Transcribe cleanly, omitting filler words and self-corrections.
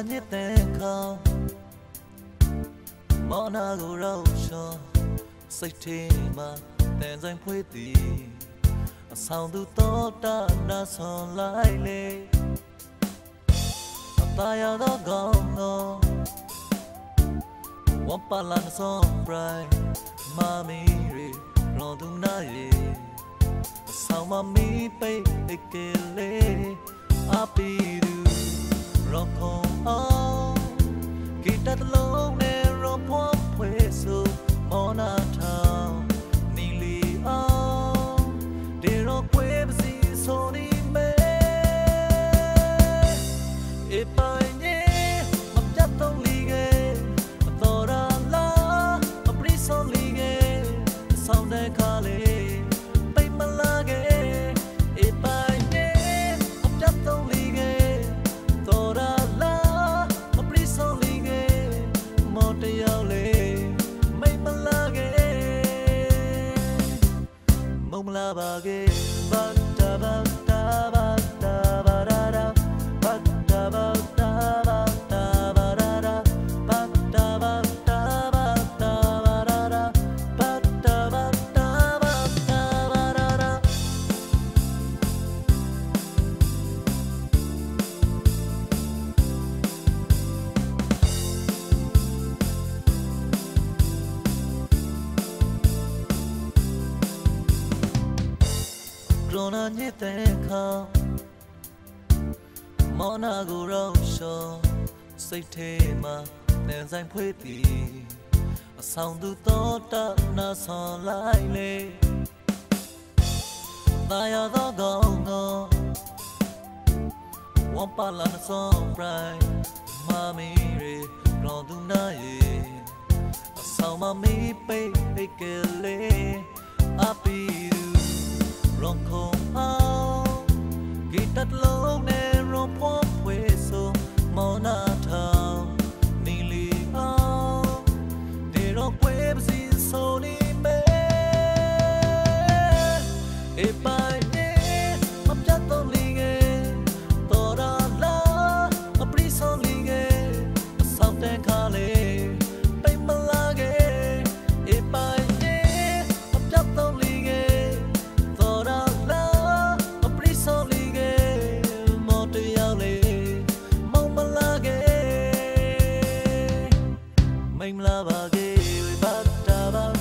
ညစ်တဲ့ခေါင်းမောနာကိုရောက်ရှောစိတ်ထဲမှာတန်ဆိုင်ဖွေးသည်အဆောင်သူတော်တာနာဆွန်လိုက်လေအသားရသောကောင်းသောဝမ်ပါလာဆွန်ပရိုင်မာမီရီရောသူနာရီအဆောင်မမီပိတ်အိတ်ကလေးအပီသူရောခုံအောင်ဂီတတလုံးနဲ့ရောဖွားဖွေးဆိုမောနာထောင်နီလီအောင်ဒီရောကွေးပစီဆိုနေမဲအပိုင်နေမပြတ်တော့လီကေမတော်ရလားမပရိဆုံးလီကေဆောင်းတဲ့ခါလေးပိတ်မလာကေအပိုင်နေမပြတ်တော့လီကေတော်ရလားမပရိဆုံးလီကေမော်တရောက်လေးမိတ်မလာကေမုံမလာပါကေဘတ်တာဘတ်တာဘတ်တာဘာရာရာဘတ်တာဘတ်တာဘတ်တာဘာရာရာဘတ်တာဘတ်တာဘတ်တာဘာရာရာဘတ်တာဘတ်တာဘတ်တာဘာရာရာကရိုနာညစ်တဲ့ခေါင်းမောနာကိုရောက်ရှောစိတ်ထဲမှာတန်ဆိုင်ဖွေးသည်အဆောင်သူတော်တာနာဆွန်လိုက်လေတာယာသောကောင်းသောဝမ်ပါလာဆွန်ပရိုင်မာမီရီရောသူနာရီအဆောင်မမီပိတ်အိတ်ကလေးအပီရောခုံအောင်ဂီတတလုံးနဲ့ရောဖွားဖွေးဆိုမောနာထောင်နီလီအောင်ဒီရောကွေးပစီဆိုနေမဲအပိုင်နေမပြတ်တော့လီကေတော်ရလားမပရိဆုံးလီကေအဆောင်တဲ့ခါလေးပိတ်မလာကေအပိုင်နေမပြတ်တော့လီကေမိမလာပါကေဘတ်တာဘတ်